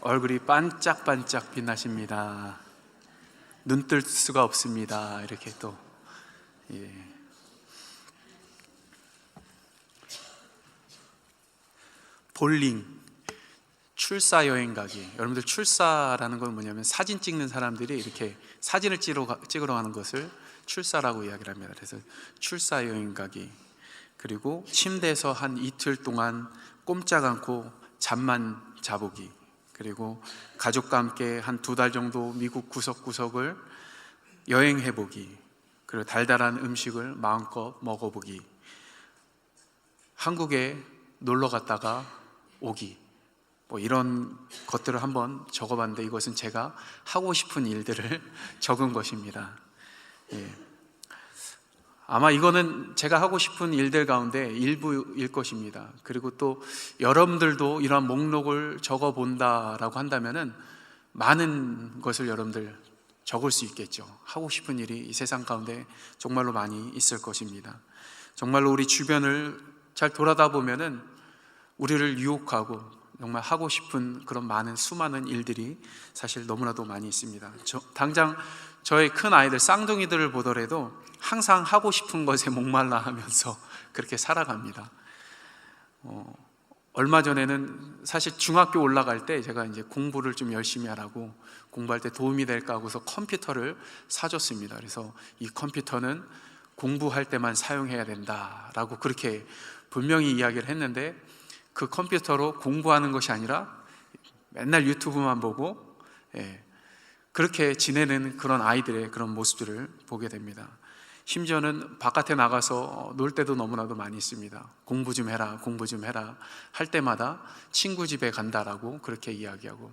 얼굴이 반짝반짝 빛나십니다. 눈 뜰 수가 없습니다. 이렇게 또 볼링, 출사 여행 가기. 여러분들 출사라는 건 뭐냐면 사진 찍는 사람들이 이렇게 사진을 찍으러 가는 것을 출사라고 이야기를 합니다. 그래서 출사 여행 가기, 그리고 침대에서 한 이틀 동안 꼼짝 않고 잠만 자보기, 그리고 가족과 함께 한 2달 정도 미국 구석구석을 여행해보기, 그리고 달달한 음식을 마음껏 먹어보기, 한국에 놀러 갔다가 오기, 이런 것들을 한번 적어봤는데 이것은 제가 하고 싶은 일들을 적은 것입니다. 아마 이거는 제가 하고 싶은 일들 가운데 일부일 것입니다. 그리고 또 여러분들도 이러한 목록을 적어본다라고 한다면은 많은 것을 여러분들 적을 수 있겠죠. 하고 싶은 일이 이 세상 가운데 정말로 많이 있을 것입니다. 정말로 우리 주변을 잘 돌아다 보면은 우리를 유혹하고 정말 하고 싶은 그런 많은 수많은 일들이 사실 너무나도 많이 있습니다. 당장 저의 큰 아이들 쌍둥이들을 보더라도 항상 하고 싶은 것에 목말라 하면서 그렇게 살아갑니다. 얼마 전에는 사실 중학교 올라갈 때 제가 이제 공부를 좀 열심히 하라고, 공부할 때 도움이 될까 하고서 컴퓨터를 사줬습니다. 그래서 이 컴퓨터는 공부할 때만 사용해야 된다라고 그렇게 분명히 이야기를 했는데, 그 컴퓨터로 공부하는 것이 아니라 맨날 유튜브만 보고 그렇게 지내는 그런 아이들의 그런 모습들을 보게 됩니다. 심지어는 바깥에 나가서 놀 때도 너무나도 많이 있습니다. 공부 좀 해라, 공부 좀 해라 할 때마다 친구 집에 간다라고 그렇게 이야기하고,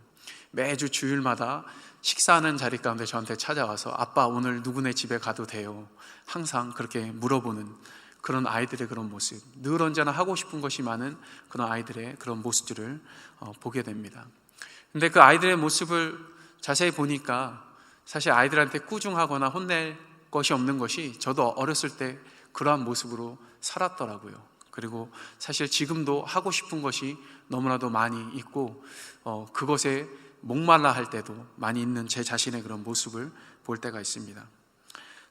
매주 주일마다 식사하는 자리 가운데 저한테 찾아와서 아빠 오늘 누구네 집에 가도 돼요? 항상 그렇게 물어보는 그런 아이들의 그런 모습, 늘 언제나 하고 싶은 것이 많은 그런 아이들의 그런 모습들을 보게 됩니다. 근데 그 아이들의 모습을 자세히 보니까 사실 아이들한테 꾸중하거나 혼낼 것이 없는 것이, 저도 어렸을 때 그러한 모습으로 살았더라고요. 그리고 사실 지금도 하고 싶은 것이 너무나도 많이 있고 그것에 목말라 할 때도 많이 있는 제 자신의 그런 모습을 볼 때가 있습니다.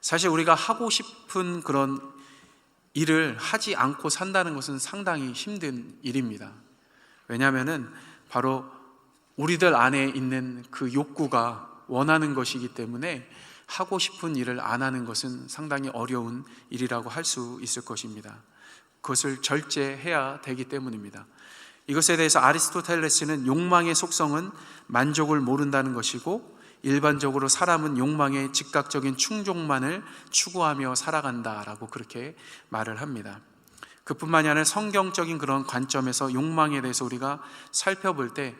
사실 우리가 하고 싶은 그런 일을 하지 않고 산다는 것은 상당히 힘든 일입니다. 왜냐하면은 바로 우리들 안에 있는 그 욕구가 원하는 것이기 때문에 하고 싶은 일을 안 하는 것은 상당히 어려운 일이라고 할 수 있을 것입니다. 그것을 절제해야 되기 때문입니다. 이것에 대해서 아리스토텔레스는 욕망의 속성은 만족을 모른다는 것이고, 일반적으로 사람은 욕망의 즉각적인 충족만을 추구하며 살아간다라고 그렇게 말을 합니다. 그뿐만이 아니라 성경적인 그런 관점에서 욕망에 대해서 우리가 살펴볼 때,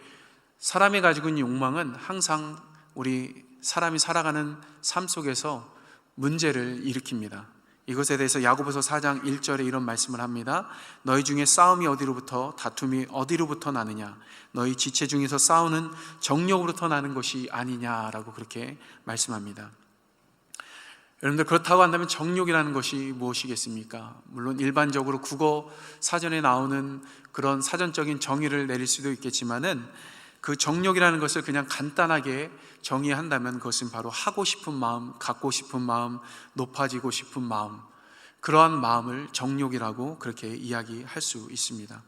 사람이 가지고 있는 욕망은 항상 우리 사람이 살아가는 삶 속에서 문제를 일으킵니다. 이것에 대해서 야고보서 4장 1절에 이런 말씀을 합니다. 너희 중에 싸움이 어디로부터, 다툼이 어디로부터 나느냐? 너희 지체 중에서 싸우는 정욕으로부터 나는 것이 아니냐라고 그렇게 말씀합니다. 여러분들, 그렇다고 한다면 정욕이라는 것이 무엇이겠습니까? 물론 일반적으로 국어 사전에 나오는 그런 사전적인 정의를 내릴 수도 있겠지만은, 그 정욕이라는 것을 그냥 간단하게 정의한다면 그것은 바로 하고 싶은 마음, 갖고 싶은 마음, 높아지고 싶은 마음, 그러한 마음을 정욕이라고 그렇게 이야기할 수 있습니다.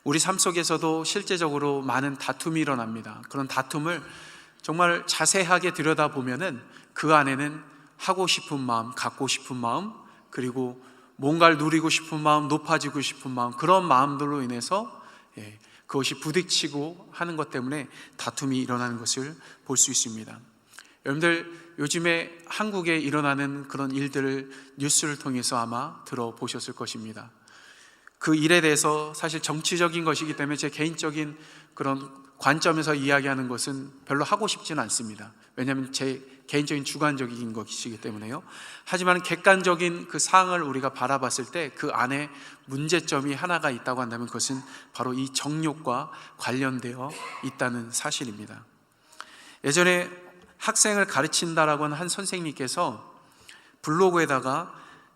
우리 삶 속에서도 실제적으로 많은 다툼이 일어납니다. 그런 다툼을 정말 자세하게 들여다보면은 그 안에는 하고 싶은 마음, 갖고 싶은 마음, 그리고 뭔가를 누리고 싶은 마음, 높아지고 싶은 마음, 그런 마음들로 인해서 그것이 부딪히고 하는 것 때문에 다툼이 일어나는 것을 볼 수 있습니다. 여러분들, 요즘에 한국에 일어나는 그런 일들을 뉴스를 통해서 아마 들어보셨을 것입니다. 그 일에 대해서 사실 정치적인 것이기 때문에 제 개인적인 그런 관점에서 이야기하는 것은 별로 하고 싶지는 않습니다. 왜냐하면 제 개인적인 주관적인 것이기 때문에요. 하지만 객관적인 그 사항을 우리가 바라봤을 때 그 안에 문제점이 하나가 있다고 한다면 그것은 바로 이 정욕과 관련되어 있다는 사실입니다. 예전에 학생을 가르친다라고 하는 한 선생님께서 블로그에다가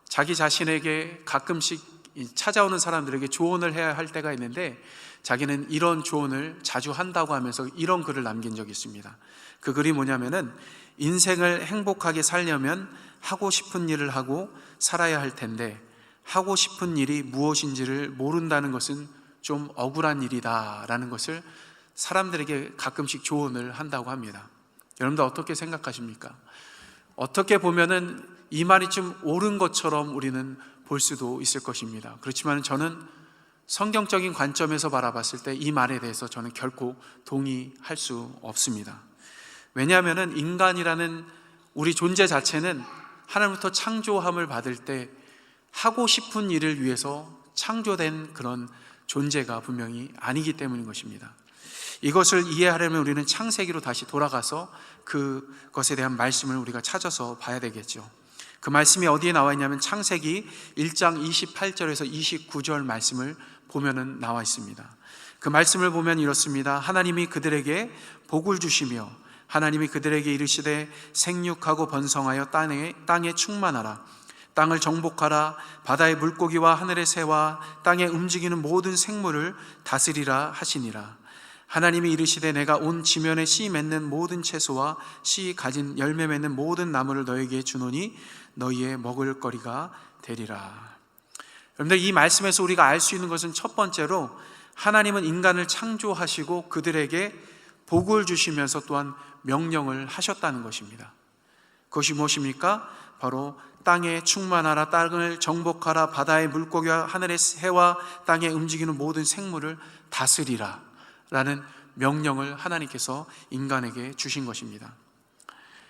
자기 자신에게 가끔씩 찾아오는 사람들에게 조언을 해야 할 때가 있는데 자기는 이런 조언을 자주 한다고 하면서 이런 글을 남긴 적이 있습니다. 그 글이 뭐냐면은, 인생을 행복하게 살려면 하고 싶은 일을 하고 살아야 할 텐데 하고 싶은 일이 무엇인지를 모른다는 것은 좀 억울한 일이다 라는 것을 사람들에게 가끔씩 조언을 한다고 합니다. 여러분들 어떻게 생각하십니까? 어떻게 보면은 이 말이 좀 옳은 것처럼 우리는 볼 수도 있을 것입니다. 그렇지만 저는 성경적인 관점에서 바라봤을 때 이 말에 대해서 저는 결코 동의할 수 없습니다. 왜냐하면 인간이라는 우리 존재 자체는 하나님부터 창조함을 받을 때 하고 싶은 일을 위해서 창조된 그런 존재가 분명히 아니기 때문인 것입니다. 이것을 이해하려면 우리는 창세기로 다시 돌아가서 그것에 대한 말씀을 우리가 찾아서 봐야 되겠죠. 그 말씀이 어디에 나와 있냐면 창세기 1장 28절에서 29절 말씀을 보면은 나와 있습니다. 그 말씀을 보면 이렇습니다. 하나님이 그들에게 복을 주시며 하나님이 그들에게 이르시되 생육하고 번성하여 땅에 충만하라. 땅을 정복하라. 바다의 물고기와 하늘의 새와 땅에 움직이는 모든 생물을 다스리라 하시니라. 하나님이 이르시되 내가 온 지면에 씨 맺는 모든 채소와 씨 가진 열매 맺는 모든 나무를 너에게 주노니 너희의 먹을 거리가 되리라. 여러분들, 이 말씀에서 우리가 알 수 있는 것은 첫 번째로 하나님은 인간을 창조하시고 그들에게 복을 주시면서 또한 명령을 하셨다는 것입니다. 그것이 무엇입니까? 바로 땅에 충만하라, 땅을 정복하라, 바다의 물고기와 하늘의 새와 땅에 움직이는 모든 생물을 다스리라 라는 명령을 하나님께서 인간에게 주신 것입니다.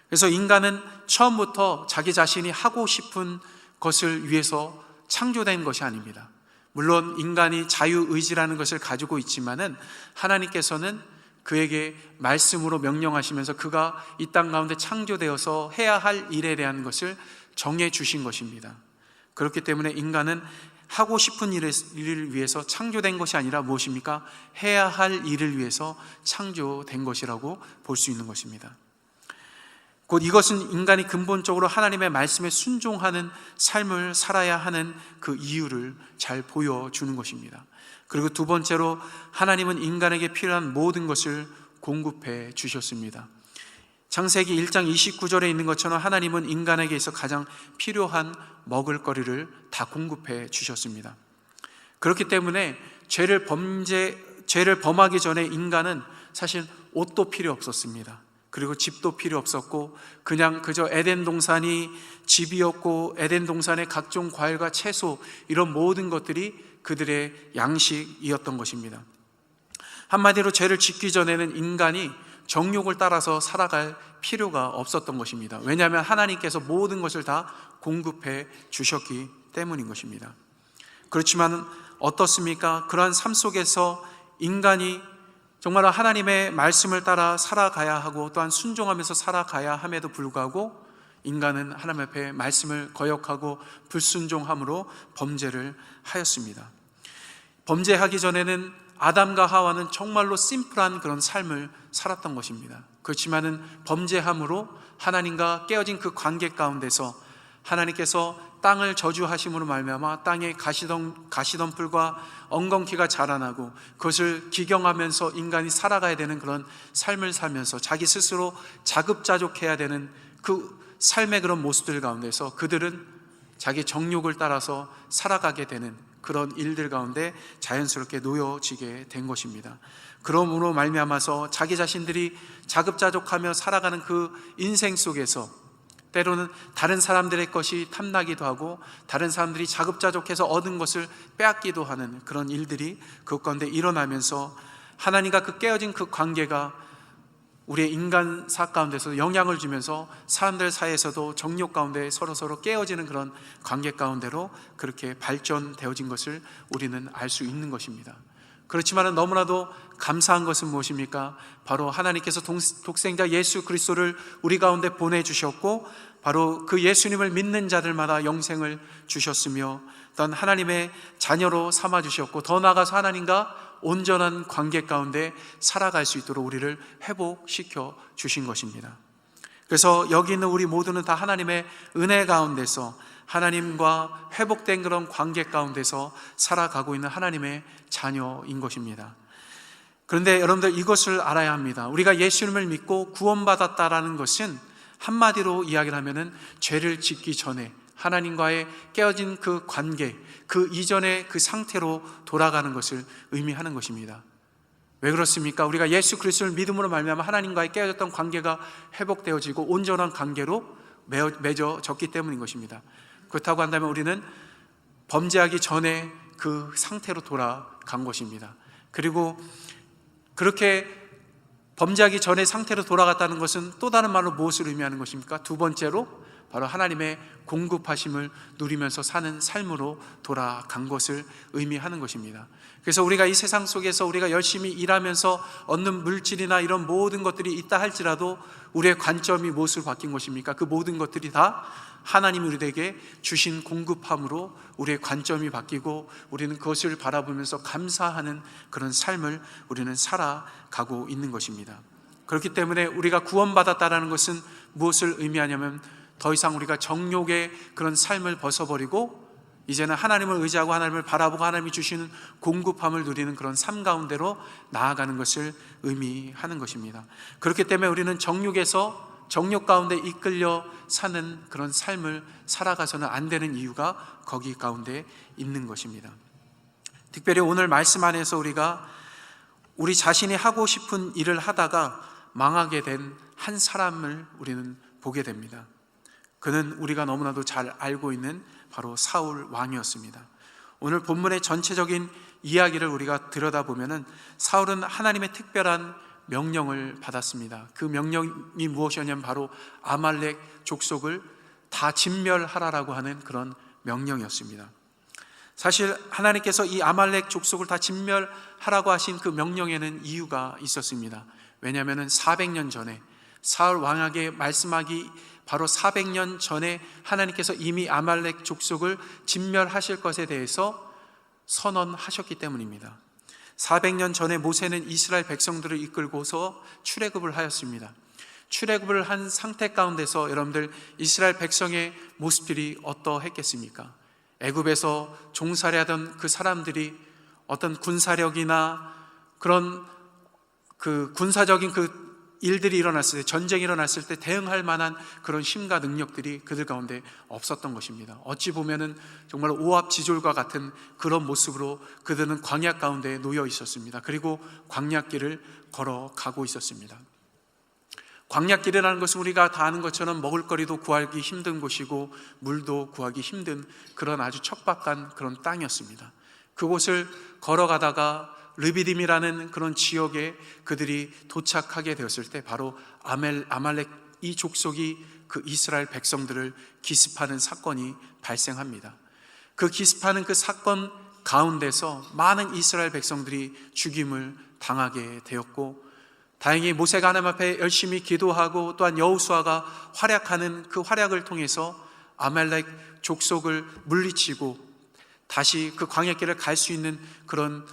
그래서 인간은 처음부터 자기 자신이 하고 싶은 것을 위해서 창조된 것이 아닙니다. 물론 인간이 자유의지라는 것을 가지고 있지만은 하나님께서는 그에게 말씀으로 명령하시면서 그가 이 땅 가운데 창조되어서 해야 할 일에 대한 것을 정해 주신 것입니다. 그렇기 때문에 인간은 하고 싶은 일을 위해서 창조된 것이 아니라 무엇입니까? 해야 할 일을 위해서 창조된 것이라고 볼 수 있는 것입니다. 곧 이것은 인간이 근본적으로 하나님의 말씀에 순종하는 삶을 살아야 하는 그 이유를 잘 보여주는 것입니다. 그리고 두 번째로 하나님은 인간에게 필요한 모든 것을 공급해 주셨습니다. 창세기 1장 29절에 있는 것처럼 하나님은 인간에게 있어 가장 필요한 먹을 거리를 다 공급해 주셨습니다. 그렇기 때문에 죄를 범하기 전에 인간은 사실 옷도 필요 없었습니다. 그리고 집도 필요 없었고 그저 에덴 동산이 집이었고 에덴 동산의 각종 과일과 채소, 이런 모든 것들이 그들의 양식이었던 것입니다. 한마디로 죄를 짓기 전에는 인간이 정욕을 따라서 살아갈 필요가 없었던 것입니다. 왜냐하면 하나님께서 모든 것을 다 공급해 주셨기 때문인 것입니다. 그렇지만 어떻습니까? 그러한 삶 속에서 인간이 정말 하나님의 말씀을 따라 살아가야 하고 또한 순종하면서 살아가야 함에도 불구하고 인간은 하나님 앞에 말씀을 거역하고 불순종함으로 범죄를 하였습니다. 범죄하기 전에는 아담과 하와는 정말로 심플한 그런 삶을 살았던 것입니다. 그렇지만은 범죄함으로 하나님과 깨어진 그 관계 가운데서 하나님께서 땅을 저주하심으로 말미암아 땅에 가시덤불과 엉겅퀴가 자라나고 그것을 기경하면서 인간이 살아가야 되는 그런 삶을 살면서 자기 스스로 자급자족해야 되는 그 삶의 그런 모습들 가운데서 그들은 자기 정욕을 따라서 살아가게 되는 그런 일들 가운데 자연스럽게 놓여지게 된 것입니다. 그러므로 말미암아서 자기 자신들이 자급자족하며 살아가는 그 인생 속에서 때로는 다른 사람들의 것이 탐나기도 하고 다른 사람들이 자급자족해서 얻은 것을 빼앗기도 하는 그런 일들이 그 가운데 일어나면서 하나님과 그 깨어진 그 관계가 우리의 인간사 가운데서 영향을 주면서 사람들 사이에서도 정욕 가운데 서로 깨어지는 그런 관계 가운데로 그렇게 발전되어진 것을 우리는 알 수 있는 것입니다. 그렇지만 너무나도 감사한 것은 무엇입니까? 바로 하나님께서 독생자 예수 그리스도를 우리 가운데 보내주셨고 바로 그 예수님을 믿는 자들마다 영생을 주셨으며 또한 하나님의 자녀로 삼아주셨고 더 나아가서 하나님과 온전한 관계 가운데 살아갈 수 있도록 우리를 회복시켜 주신 것입니다. 그래서 여기 있는 우리 모두는 다 하나님의 은혜 가운데서, 하나님과 회복된 그런 관계 가운데서 살아가고 있는 하나님의 자녀인 것입니다. 그런데 여러분들, 이것을 알아야 합니다. 우리가 예수님을 믿고 구원받았다라는 것은 한마디로 이야기를 하면은 죄를 짓기 전에 하나님과의 깨어진 그 관계, 그 이전의 그 상태로 돌아가는 것을 의미하는 것입니다. 왜 그렇습니까? 우리가 예수 그리스도를 믿음으로 말미암아 하나님과의 깨어졌던 관계가 회복되어지고 온전한 관계로 맺어졌기 때문인 것입니다. 그렇다고 한다면 우리는 범죄하기 전에 그 상태로 돌아간 것입니다. 그리고 그렇게 범죄하기 전의 상태로 돌아갔다는 것은 또 다른 말로 무엇을 의미하는 것입니까? 두 번째로 바로 하나님의 공급하심을 누리면서 사는 삶으로 돌아간 것을 의미하는 것입니다. 그래서 우리가 이 세상 속에서 우리가 열심히 일하면서 얻는 물질이나 이런 모든 것들이 있다 할지라도 우리의 관점이 무엇으로 바뀐 것입니까? 그 모든 것들이 다 하나님이 우리에게 주신 공급함으로 우리의 관점이 바뀌고 우리는 그것을 바라보면서 감사하는 그런 삶을 우리는 살아가고 있는 것입니다. 그렇기 때문에 우리가 구원받았다는 것은 무엇을 의미하냐면 더 이상 우리가 정욕의 그런 삶을 벗어버리고 이제는 하나님을 의지하고 하나님을 바라보고 하나님이 주시는 공급함을 누리는 그런 삶 가운데로 나아가는 것을 의미하는 것입니다. 그렇기 때문에 우리는 정욕 가운데 이끌려 사는 그런 삶을 살아가서는 안 되는 이유가 거기 가운데 있는 것입니다. 특별히 오늘 말씀 안에서 우리가 우리 자신이 하고 싶은 일을 하다가 망하게 된 한 사람을 우리는 보게 됩니다. 그는 우리가 너무나도 잘 알고 있는 바로 사울 왕이었습니다. 오늘 본문의 전체적인 이야기를 우리가 들여다보면 사울은 하나님의 특별한 명령을 받았습니다. 그 명령이 무엇이었냐면 바로 아말렉 족속을 다 진멸하라라고 하는 그런 명령이었습니다. 사실 하나님께서 이 아말렉 족속을 다 진멸하라고 하신 그 명령에는 이유가 있었습니다. 왜냐하면 400년 전에 사울 왕에게 말씀하기 바로 400년 전에 하나님께서 이미 아말렉 족속을 진멸하실 것에 대해서 선언하셨기 때문입니다. 400년 전에 모세는 이스라엘 백성들을 이끌고서 출애굽을 하였습니다. 출애굽을 한 상태 가운데서 여러분들 이스라엘 백성의 모습들이 어떠했겠습니까? 애굽에서 종살이하던 그 사람들이 어떤 군사력이나 그런 그 군사적인 그 일들이 일어났을 때, 전쟁이 일어났을 때 대응할 만한 그런 힘과 능력들이 그들 가운데 없었던 것입니다. 어찌 보면은 정말 오합지졸과 같은 그런 모습으로 그들은 광야 가운데 놓여 있었습니다. 그리고 광야길을 걸어가고 있었습니다. 광야길이라는 것은 우리가 다 아는 것처럼 먹을거리도 구하기 힘든 곳이고 물도 구하기 힘든 그런 아주 척박한 그런 땅이었습니다. 그곳을 걸어가다가 르비딤이라는 그런 지역에 그들이 도착하게 되었을 때 바로 아말렉 이 족속이 그 이스라엘 백성들을 기습하는 사건이 발생합니다. 그 기습하는 그 사건 가운데서 많은 이스라엘 백성들이 죽임을 당하게 되었고, 다행히 모세가 하나님 앞에 열심히 기도하고 또한 여호수아가 활약하는 그 활약을 통해서 아말렉 족속을 물리치고 다시 그 광야길을 갈 수 있는 그런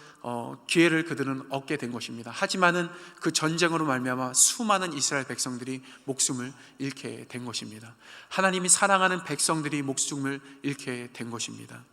기회를 그들은 얻게 된 것입니다. 하지만은 그 전쟁으로 말미암아 수많은 이스라엘 백성들이 목숨을 잃게 된 것입니다. 하나님이 사랑하는 백성들이 목숨을 잃게 된 것입니다.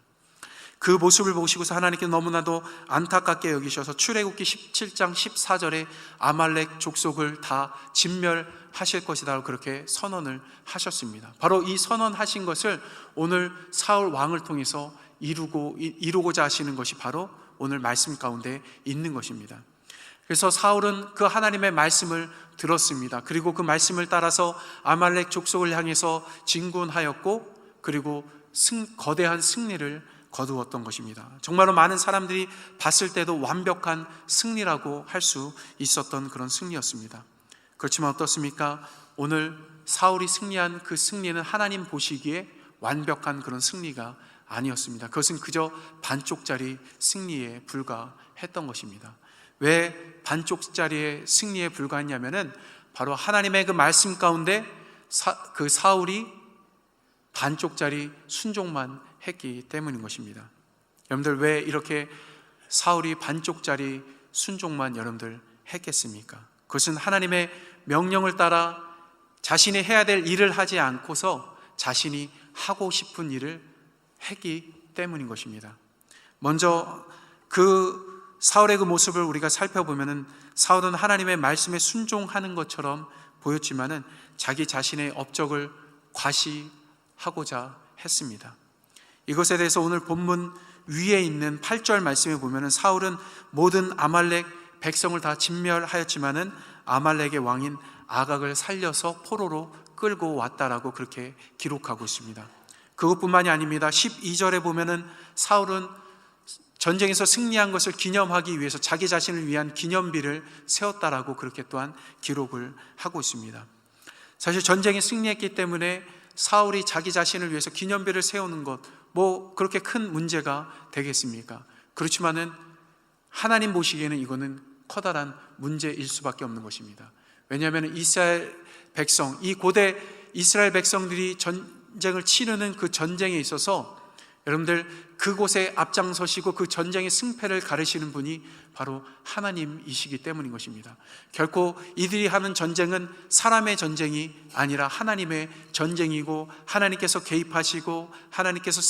그 모습을 보시고서 하나님께서 너무나도 안타깝게 여기셔서 출애굽기 17장 14절에 아말렉 족속을 다 진멸하실 것이다 그렇게 선언을 하셨습니다. 바로 이 선언하신 것을 오늘 사울 왕을 통해서 이루고자 하시는 것이 바로 오늘 말씀 가운데 있는 것입니다. 그래서 사울은 그 하나님의 말씀을 들었습니다. 그리고 그 말씀을 따라서 아말렉 족속을 향해서 진군하였고, 그리고 거대한 승리를 거두었던 것입니다. 정말로 많은 사람들이 봤을 때도 완벽한 승리라고 할 수 있었던 그런 승리였습니다. 그렇지만 어떻습니까? 오늘 사울이 승리한 그 승리는 하나님 보시기에 완벽한 그런 승리가 아니었습니다. 그것은 그저 반쪽짜리 승리에 불과했던 것입니다. 왜 반쪽짜리의 승리에 불과했냐면은 바로 하나님의 그 말씀 가운데 그 사울이 반쪽짜리 순종만 했기 때문인 것입니다. 여러분들, 왜 이렇게 사울이 반쪽짜리 순종만 여러분들 했겠습니까? 그것은 하나님의 명령을 따라 자신이 해야 될 일을 하지 않고서 자신이 하고 싶은 일을 했기 때문인 것입니다. 먼저 사울의 그 모습을 우리가 살펴보면은 사울은 하나님의 말씀에 순종하는 것처럼 보였지만은 자기 자신의 업적을 과시하고자 했습니다. 이것에 대해서 오늘 본문 위에 있는 8절 말씀에 보면은 사울은 모든 아말렉 백성을 다 진멸하였지만은 아말렉의 왕인 아각을 살려서 포로로 끌고 왔다라고 그렇게 기록하고 있습니다. 그것뿐만이 아닙니다. 12절에 보면은 사울은 전쟁에서 승리한 것을 기념하기 위해서 자기 자신을 위한 기념비를 세웠다라고 그렇게 또한 기록을 하고 있습니다. 사실 전쟁에 승리했기 때문에 사울이 자기 자신을 위해서 기념비를 세우는 것, 뭐 그렇게 큰 문제가 되겠습니까? 그렇지만은 하나님 보시기에는 이거는 커다란 문제일 수밖에 없는 것입니다. 왜냐하면 이스라엘 백성, 이 고대 이스라엘 백성들이 전쟁을 치르는 그 전쟁에 있어서 여러분들 그곳에 앞장서시고 그 전쟁의 승패를 가르시는 분이 바로 하나님이시기 때문인 것입니다. 결코 이들이 하는 전쟁은 사람의 전쟁이 아니라 하나님의 전쟁이고 하나님께서 개입하시고 하나님께서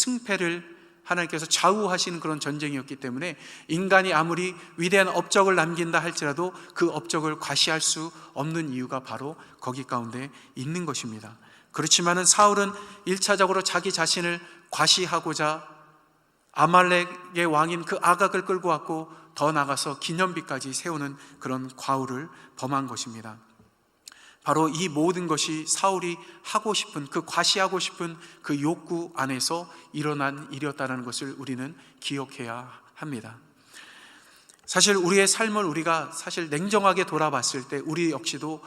좌우하시는 그런 전쟁이었기 때문에 인간이 아무리 위대한 업적을 남긴다 할지라도 그 업적을 과시할 수 없는 이유가 바로 거기 가운데 있는 것입니다. 그렇지만은 사울은 1차적으로 자기 자신을 과시하고자 아말렉의 왕인 그 아각을 끌고 왔고 더 나아가서 기념비까지 세우는 그런 과오를 범한 것입니다. 바로 이 모든 것이 사울이 하고 싶은 그 과시하고 싶은 그 욕구 안에서 일어난 일이었다는 것을 우리는 기억해야 합니다. 사실 우리의 삶을 우리가 사실 냉정하게 돌아봤을 때 우리 역시도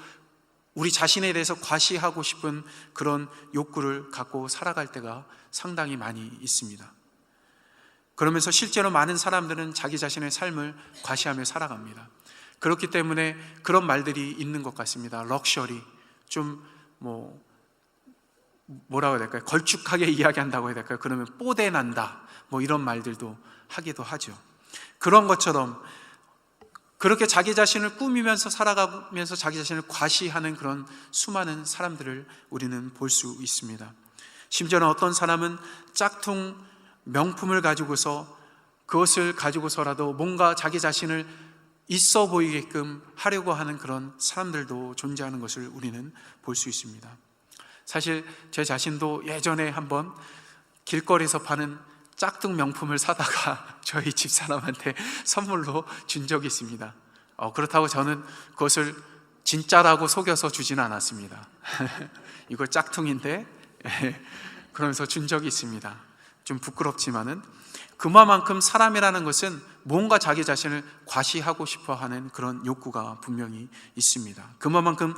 우리 자신에 대해서 과시하고 싶은 그런 욕구를 갖고 살아갈 때가 상당히 많이 있습니다. 그러면서 실제로 많은 사람들은 자기 자신의 삶을 과시하며 살아갑니다. 그렇기 때문에 그런 말들이 있는 것 같습니다. 럭셔리, 좀 뭐라고 해야 될까요? 걸쭉하게 이야기한다고 해야 될까요? 그러면 뽀대난다, 이런 말들도 하기도 하죠. 그런 것처럼 그렇게 자기 자신을 꾸미면서 살아가면서 자기 자신을 과시하는 그런 수많은 사람들을 우리는 볼 수 있습니다. 심지어는 어떤 사람은 짝퉁 명품을 가지고서 그것을 가지고서라도 뭔가 자기 자신을 있어 보이게끔 하려고 하는 그런 사람들도 존재하는 것을 우리는 볼 수 있습니다. 사실 제 자신도 예전에 한번 길거리에서 파는 짝퉁 명품을 사다가 저희 집사람한테 선물로 준 적이 있습니다. 그렇다고 저는 그것을 진짜라고 속여서 주지는 않았습니다. 이거 짝퉁인데 그러면서 준 적이 있습니다. 좀 부끄럽지만은 그만큼 사람이라는 것은 뭔가 자기 자신을 과시하고 싶어 하는 그런 욕구가 분명히 있습니다. 그만큼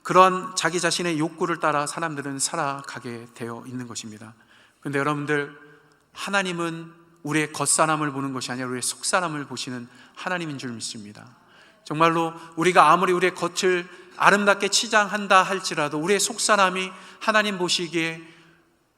그런 자기 자신의 욕구를 따라 사람들은 살아가게 되어 있는 것입니다. 그런데 여러분들, 하나님은 우리의 겉사람을 보는 것이 아니라 우리의 속사람을 보시는 하나님인 줄 믿습니다. 정말로 우리가 아무리 우리의 겉을 아름답게 치장한다 할지라도 우리의 속사람이 하나님 보시기에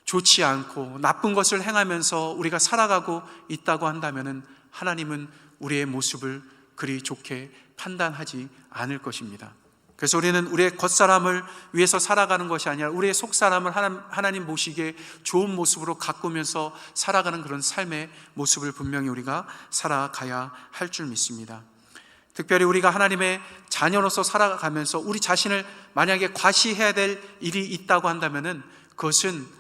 좋지 않고 나쁜 것을 행하면서 우리가 살아가고 있다고 한다면 하나님은 우리의 모습을 그리 좋게 판단하지 않을 것입니다. 그래서 우리는 우리의 겉사람을 위해서 살아가는 것이 아니라 우리의 속사람을 하나님 보시기에 좋은 모습으로 가꾸면서 살아가는 그런 삶의 모습을 분명히 우리가 살아가야 할 줄 믿습니다. 특별히 우리가 하나님의 자녀로서 살아가면서 우리 자신을 만약에 과시해야 될 일이 있다고 한다면 그것은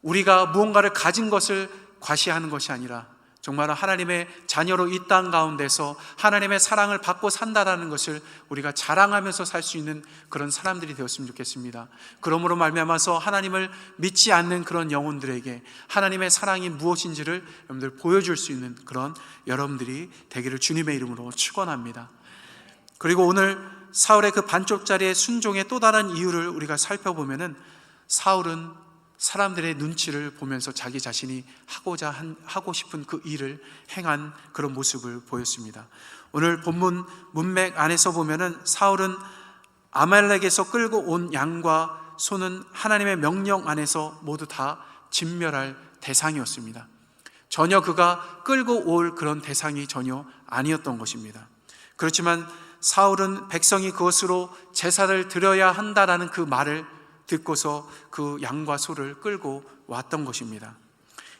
우리가 무언가를 가진 것을 과시하는 것이 아니라 정말 하나님의 자녀로 이 땅 가운데서 하나님의 사랑을 받고 산다라는 것을 우리가 자랑하면서 살 수 있는 그런 사람들이 되었으면 좋겠습니다. 그러므로 말미암아서 하나님을 믿지 않는 그런 영혼들에게 하나님의 사랑이 무엇인지를 여러분들 보여줄 수 있는 그런 여러분들이 되기를 주님의 이름으로 축원합니다. 그리고 오늘 사울의 그 반쪽짜리의 순종의 또 다른 이유를 우리가 살펴보면은 사울은 사람들의 눈치를 보면서 자기 자신이 하고 싶은 그 일을 행한 그런 모습을 보였습니다. 오늘 본문 문맥 안에서 보면은 사울은 아말렉에서 끌고 온 양과 소는 하나님의 명령 안에서 모두 다 진멸할 대상이었습니다. 전혀 그가 끌고 올 그런 대상이 전혀 아니었던 것입니다. 그렇지만 사울은 백성이 그것으로 제사를 드려야 한다라는 그 말을 듣고서 그 양과 소를 끌고 왔던 것입니다.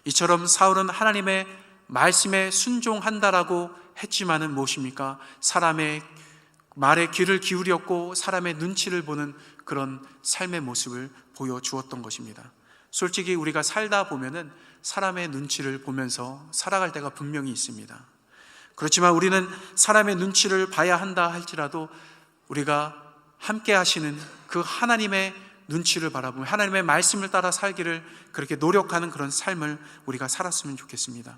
이처럼 사울은 하나님의 말씀에 순종한다라고 했지만은 무엇입니까? 사람의 말에 귀를 기울였고 사람의 눈치를 보는 그런 삶의 모습을 보여주었던 것입니다. 솔직히 우리가 살다 보면은 사람의 눈치를 보면서 살아갈 때가 분명히 있습니다. 그렇지만 우리는 사람의 눈치를 봐야 한다 할지라도 우리가 함께 하시는 그 하나님의 눈치를 바라보며 하나님의 말씀을 따라 살기를 그렇게 노력하는 그런 삶을 우리가 살았으면 좋겠습니다.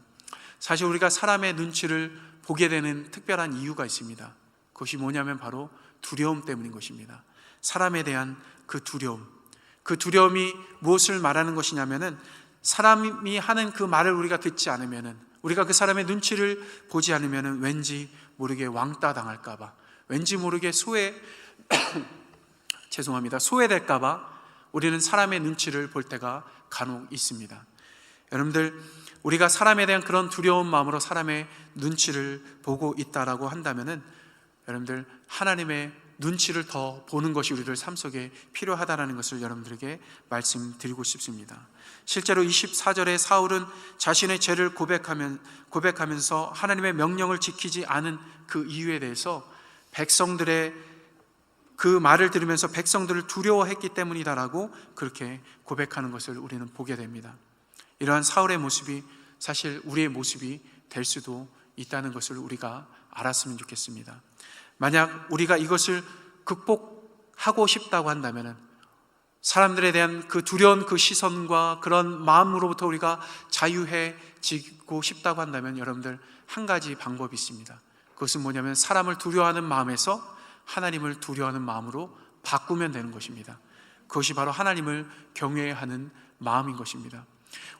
사실 우리가 사람의 눈치를 보게 되는 특별한 이유가 있습니다. 그것이 뭐냐면 바로 두려움 때문인 것입니다. 사람에 대한 그 두려움이 무엇을 말하는 것이냐면은 사람이 하는 그 말을 우리가 듣지 않으면은, 우리가 그 사람의 눈치를 보지 않으면은 왠지 모르게 왕따 당할까봐, 왠지 모르게 소외될까봐 우리는 사람의 눈치를 볼 때가 간혹 있습니다. 여러분들, 우리가 사람에 대한 그런 두려운 마음으로 사람의 눈치를 보고 있다라고 한다면은 여러분들, 하나님의 눈치를 더 보는 것이 우리들 삶 속에 필요하다는 것을 여러분들에게 말씀드리고 싶습니다. 실제로 24절에 사울은 자신의 죄를 고백하면서 하나님의 명령을 지키지 않은 그 이유에 대해서 백성들의 그 말을 들으면서 백성들을 두려워했기 때문이다라고 그렇게 고백하는 것을 우리는 보게 됩니다. 이러한 사울의 모습이 사실 우리의 모습이 될 수도 있다는 것을 우리가 알았으면 좋겠습니다. 만약 우리가 이것을 극복하고 싶다고 한다면, 사람들에 대한 그 두려운 그 시선과 그런 마음으로부터 우리가 자유해지고 싶다고 한다면 여러분들, 한 가지 방법이 있습니다. 그것은 뭐냐면 사람을 두려워하는 마음에서 하나님을 두려워하는 마음으로 바꾸면 되는 것입니다. 그것이 바로 하나님을 경외하는 마음인 것입니다.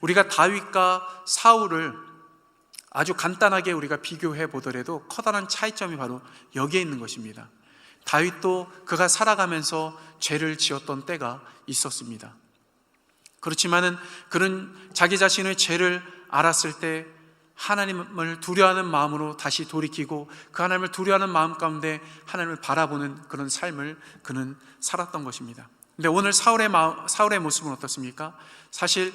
우리가 다윗과 사울을 아주 간단하게 우리가 비교해 보더라도 커다란 차이점이 바로 여기에 있는 것입니다. 다윗도 그가 살아가면서 죄를 지었던 때가 있었습니다. 그렇지만은 그는 자기 자신의 죄를 알았을 때 하나님을 두려워하는 마음으로 다시 돌이키고 그 하나님을 두려워하는 마음 가운데 하나님을 바라보는 그런 삶을 그는 살았던 것입니다. 근데 오늘 사울의 모습은 어떻습니까? 사실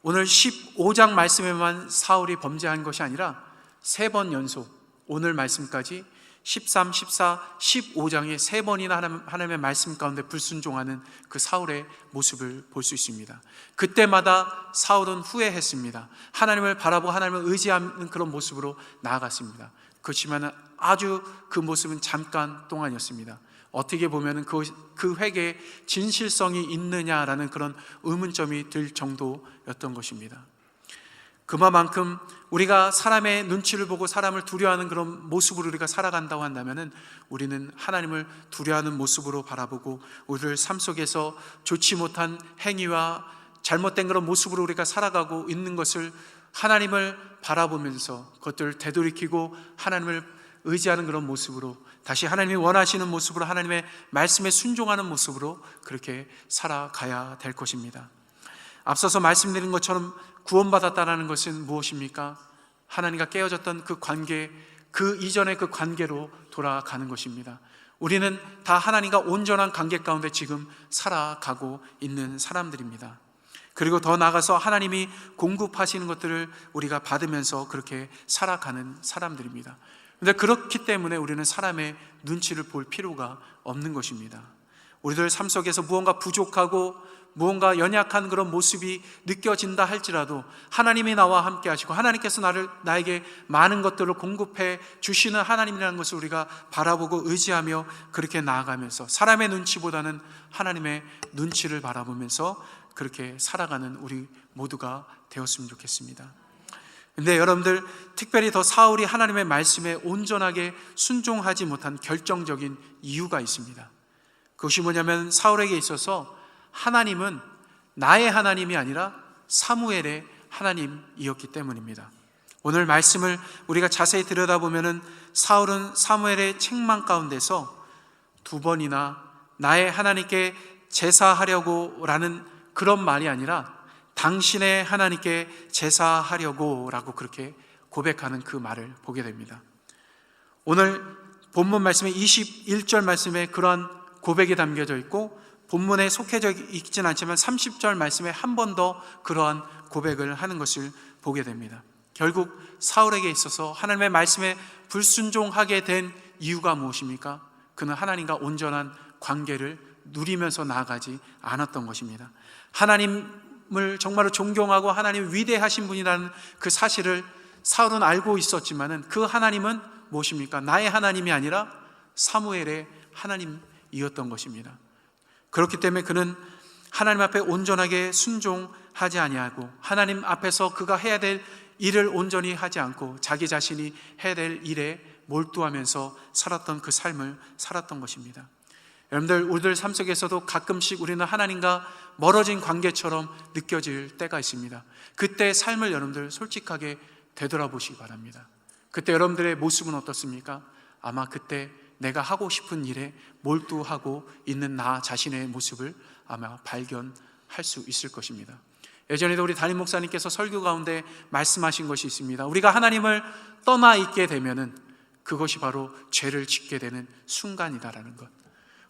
오늘 15장 말씀에만 사울이 범죄한 것이 아니라 3번 연속, 오늘 말씀까지 13, 14, 15장에 3번이나 하나님의 말씀 가운데 불순종하는 그 사울의 모습을 볼 수 있습니다. 그때마다 사울은 후회했습니다. 하나님을 바라보고 하나님을 의지하는 그런 모습으로 나아갔습니다. 그렇지만 아주 그 모습은 잠깐 동안이었습니다. 어떻게 보면 그 회개에 진실성이 있느냐라는 그런 의문점이 들 정도였던 것입니다. 그만큼 우리가 사람의 눈치를 보고 사람을 두려워하는 그런 모습으로 우리가 살아간다고 한다면 우리는 하나님을 두려워하는 모습으로 바라보고 우리를 삶 속에서 좋지 못한 행위와 잘못된 그런 모습으로 우리가 살아가고 있는 것을 하나님을 바라보면서 그것들을 되돌이키고 하나님을 의지하는 그런 모습으로, 다시 하나님이 원하시는 모습으로, 하나님의 말씀에 순종하는 모습으로 그렇게 살아가야 될 것입니다. 앞서서 말씀드린 것처럼 구원받았다는 것은 무엇입니까? 하나님과 깨어졌던 그 관계, 그 이전의 그 관계로 돌아가는 것입니다. 우리는 다 하나님과 온전한 관계 가운데 지금 살아가고 있는 사람들입니다. 그리고 더 나아가서 하나님이 공급하시는 것들을 우리가 받으면서 그렇게 살아가는 사람들입니다. 그런데 그렇기 때문에 우리는 사람의 눈치를 볼 필요가 없는 것입니다. 우리들 삶 속에서 무언가 부족하고 무언가 연약한 그런 모습이 느껴진다 할지라도 하나님이 나와 함께 하시고 하나님께서 나에게 많은 것들을 공급해 주시는 하나님이라는 것을 우리가 바라보고 의지하며 그렇게 나아가면서 사람의 눈치보다는 하나님의 눈치를 바라보면서 그렇게 살아가는 우리 모두가 되었으면 좋겠습니다. 근데 여러분들, 특별히 더 사울이 하나님의 말씀에 온전하게 순종하지 못한 결정적인 이유가 있습니다. 그것이 뭐냐면 사울에게 있어서 하나님은 나의 하나님이 아니라 사무엘의 하나님이었기 때문입니다. 오늘 말씀을 우리가 자세히 들여다보면 사울은 사무엘의 책망 가운데서 2번이나 나의 하나님께 제사하려고 라는 그런 말이 아니라 당신의 하나님께 제사하려고 라고 그렇게 고백하는 그 말을 보게 됩니다. 오늘 본문 말씀에 21절 말씀에 그런 고백이 담겨져 있고, 본문에 속해져 있지는 않지만 30절 말씀에 한 번 더 그러한 고백을 하는 것을 보게 됩니다. 결국 사울에게 있어서 하나님의 말씀에 불순종하게 된 이유가 무엇입니까? 그는 하나님과 온전한 관계를 누리면서 나아가지 않았던 것입니다. 하나님을 정말로 존경하고 하나님 위대하신 분이라는 그 사실을 사울은 알고 있었지만은 그 하나님은 무엇입니까? 나의 하나님이 아니라 사무엘의 하나님이었던 것입니다. 그렇기 때문에 그는 하나님 앞에 온전하게 순종하지 아니하고 하나님 앞에서 그가 해야 될 일을 온전히 하지 않고 자기 자신이 해야 될 일에 몰두하면서 살았던 그 삶을 살았던 것입니다. 여러분들, 우리들 삶 속에서도 가끔씩 우리는 하나님과 멀어진 관계처럼 느껴질 때가 있습니다. 그때 삶을 여러분들 솔직하게 되돌아보시기 바랍니다. 그때 여러분들의 모습은 어떻습니까? 아마 그때 내가 하고 싶은 일에 몰두하고 있는 나 자신의 모습을 아마 발견할 수 있을 것입니다. 예전에도 우리 담임 목사님께서 설교 가운데 말씀하신 것이 있습니다. 우리가 하나님을 떠나 있게 되면은 그것이 바로 죄를 짓게 되는 순간이다라는 것.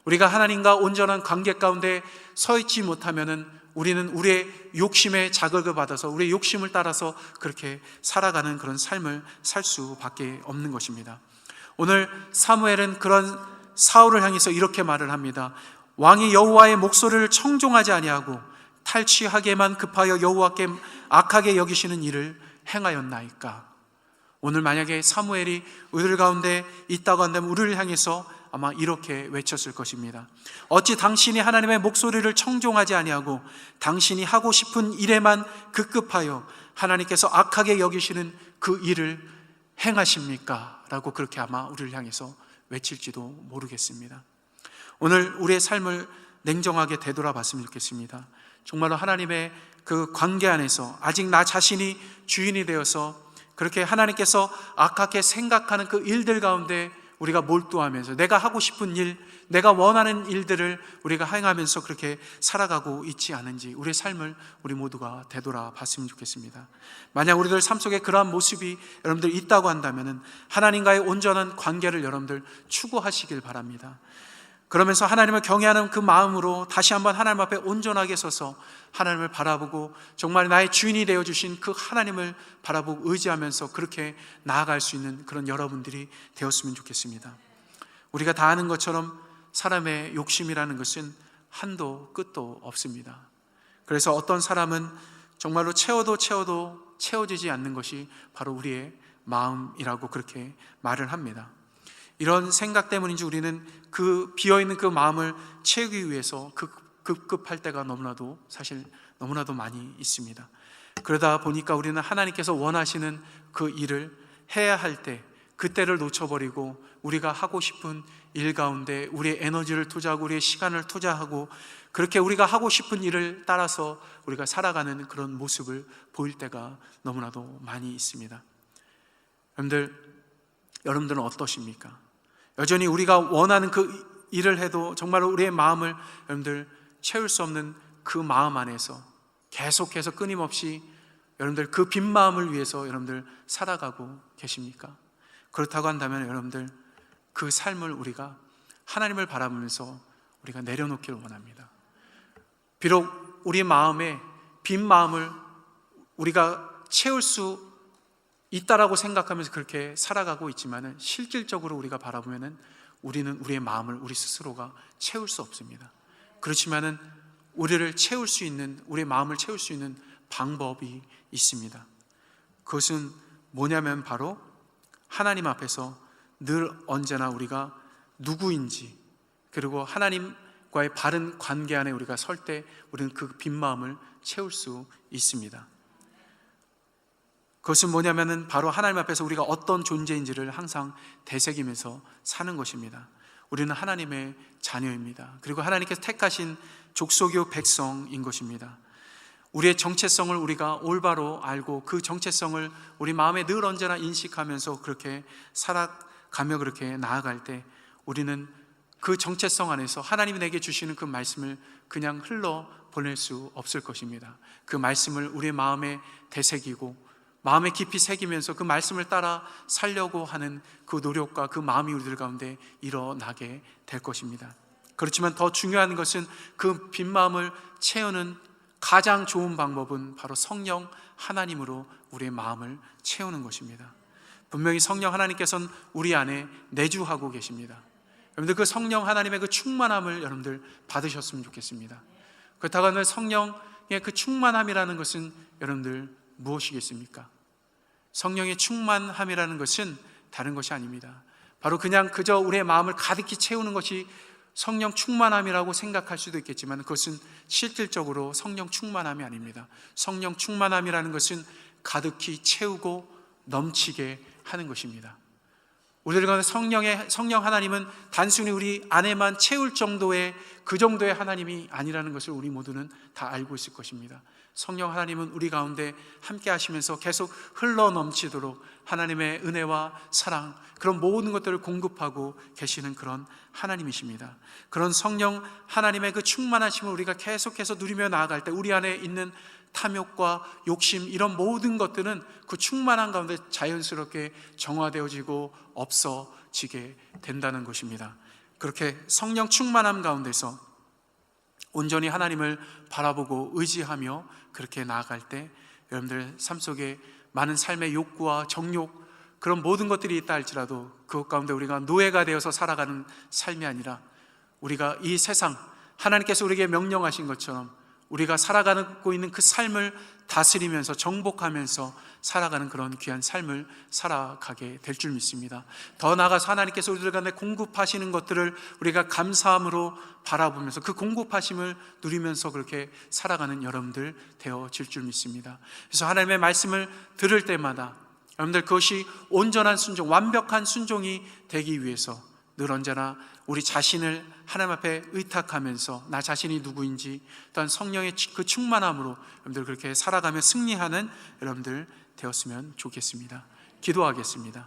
우리가 하나님과 온전한 관계 가운데 서 있지 못하면은 우리는 우리의 욕심에 자극을 받아서 우리의 욕심을 따라서 그렇게 살아가는 그런 삶을 살 수밖에 없는 것입니다. 오늘 사무엘은 그런 사울을 향해서 이렇게 말을 합니다. 왕이 여호와의 목소리를 청종하지 아니하고 탈취하게만 급하여 여호와께 악하게 여기시는 일을 행하였나이까. 오늘 만약에 사무엘이 우리들 가운데 있다고 한다면 우리를 향해서 아마 이렇게 외쳤을 것입니다. 어찌 당신이 하나님의 목소리를 청종하지 아니하고 당신이 하고 싶은 일에만 급급하여 하나님께서 악하게 여기시는 그 일을 행하십니까? 라고 그렇게 아마 우리를 향해서 외칠지도 모르겠습니다. 오늘 우리의 삶을 냉정하게 되돌아봤으면 좋겠습니다. 정말로 하나님의 그 관계 안에서 아직 나 자신이 주인이 되어서 그렇게 하나님께서 악하게 생각하는 그 일들 가운데 우리가 몰두하면서 내가 하고 싶은 일, 내가 원하는 일들을 우리가 행하면서 그렇게 살아가고 있지 않은지 우리의 삶을 우리 모두가 되돌아봤으면 좋겠습니다. 만약 우리들 삶 속에 그러한 모습이 여러분들 있다고 한다면 하나님과의 온전한 관계를 여러분들 추구하시길 바랍니다. 그러면서 하나님을 경외하는 그 마음으로 다시 한번 하나님 앞에 온전하게 서서 하나님을 바라보고 정말 나의 주인이 되어주신 그 하나님을 바라보고 의지하면서 그렇게 나아갈 수 있는 그런 여러분들이 되었으면 좋겠습니다. 우리가 다 아는 것처럼 사람의 욕심이라는 것은 한도 끝도 없습니다. 그래서 어떤 사람은 정말로 채워도 채워지지 않는 것이 바로 우리의 마음이라고 그렇게 말을 합니다. 이런 생각 때문인지 우리는 그 비어있는 그 마음을 채우기 위해서 급급할 때가 너무나도 많이 있습니다. 그러다 보니까 우리는 하나님께서 원하시는 그 일을 해야 할 때 그때를 놓쳐버리고 우리가 하고 싶은 일 가운데 우리의 에너지를 투자하고 우리의 시간을 투자하고 그렇게 우리가 하고 싶은 일을 따라서 우리가 살아가는 그런 모습을 보일 때가 너무나도 많이 있습니다. 여러분들은 어떠십니까? 여전히 우리가 원하는 그 일을 해도 정말로 우리의 마음을 여러분들 채울 수 없는 그 마음 안에서 계속해서 끊임없이 여러분들 그 빈 마음을 위해서 여러분들 살아가고 계십니까? 그렇다고 한다면 여러분들 그 삶을 우리가 하나님을 바라보면서 우리가 내려놓기를 원합니다. 비록 우리 마음에 빈 마음을 우리가 채울 수 있다라고 생각하면서 그렇게 살아가고 있지만은 실질적으로 우리가 바라보면은 우리는 우리의 마음을 우리 스스로가 채울 수 없습니다. 그렇지만은 우리를 채울 수 있는, 우리의 마음을 채울 수 있는 방법이 있습니다. 그것은 뭐냐면 바로 하나님 앞에서 늘 언제나 우리가 누구인지 그리고 하나님과의 바른 관계 안에 우리가 설 때 우리는 그 빈 마음을 채울 수 있습니다. 그것은 뭐냐면은 바로 하나님 앞에서 우리가 어떤 존재인지를 항상 되새기면서 사는 것입니다. 우리는 하나님의 자녀입니다. 그리고 하나님께서 택하신 족속의 백성인 것입니다. 우리의 정체성을 우리가 올바로 알고 그 정체성을 우리 마음에 늘 언제나 인식하면서 그렇게 살아가며 그렇게 나아갈 때 우리는 그 정체성 안에서 하나님이 내게 주시는 그 말씀을 그냥 흘러 보낼 수 없을 것입니다. 그 말씀을 우리의 마음에 되새기고 마음에 깊이 새기면서 그 말씀을 따라 살려고 하는 그 노력과 그 마음이 우리들 가운데 일어나게 될 것입니다. 그렇지만 더 중요한 것은 그 빈 마음을 채우는 가장 좋은 방법은 바로 성령 하나님으로 우리의 마음을 채우는 것입니다. 분명히 성령 하나님께서는 우리 안에 내주하고 계십니다. 여러분들 그 성령 하나님의 그 충만함을 여러분들 받으셨으면 좋겠습니다. 그렇다고 하면 성령의 그 충만함이라는 것은 여러분들 무엇이겠습니까? 성령의 충만함이라는 것은 다른 것이 아닙니다. 바로 그냥 그저 우리의 마음을 가득히 채우는 것이 성령 충만함이라고 생각할 수도 있겠지만 그것은 실질적으로 성령 충만함이 아닙니다. 성령 충만함이라는 것은 가득히 채우고 넘치게 하는 것입니다. 우리들 가운데 성령 하나님은 단순히 우리 안에만 채울 정도의 그 정도의 하나님이 아니라는 것을 우리 모두는 다 알고 있을 것입니다. 성령 하나님은 우리 가운데 함께 하시면서 계속 흘러 넘치도록 하나님의 은혜와 사랑, 그런 모든 것들을 공급하고 계시는 그런 하나님이십니다. 그런 성령 하나님의 그 충만하심을 우리가 계속해서 누리며 나아갈 때 우리 안에 있는 탐욕과 욕심, 이런 모든 것들은 그 충만한 가운데 자연스럽게 정화되어지고 없어지게 된다는 것입니다. 그렇게 성령 충만함 가운데서 온전히 하나님을 바라보고 의지하며 그렇게 나아갈 때 여러분들 삶 속에 많은 삶의 욕구와 정욕, 그런 모든 것들이 있다 할지라도 그것 가운데 우리가 노예가 되어서 살아가는 삶이 아니라 우리가 이 세상, 하나님께서 우리에게 명령하신 것처럼 우리가 살아가고 있는 그 삶을 다스리면서 정복하면서 살아가는 그런 귀한 삶을 살아가게 될 줄 믿습니다. 더 나아가서 하나님께서 우리들 간에 공급하시는 것들을 우리가 감사함으로 바라보면서 그 공급하심을 누리면서 그렇게 살아가는 여러분들 되어질 줄 믿습니다. 그래서 하나님의 말씀을 들을 때마다 여러분들 그것이 온전한 순종, 완벽한 순종이 되기 위해서 늘 언제나 우리 자신을 하나님 앞에 의탁하면서 나 자신이 누구인지, 또한 성령의 그 충만함으로 여러분들 그렇게 살아가며 승리하는 여러분들 되었으면 좋겠습니다. 기도하겠습니다.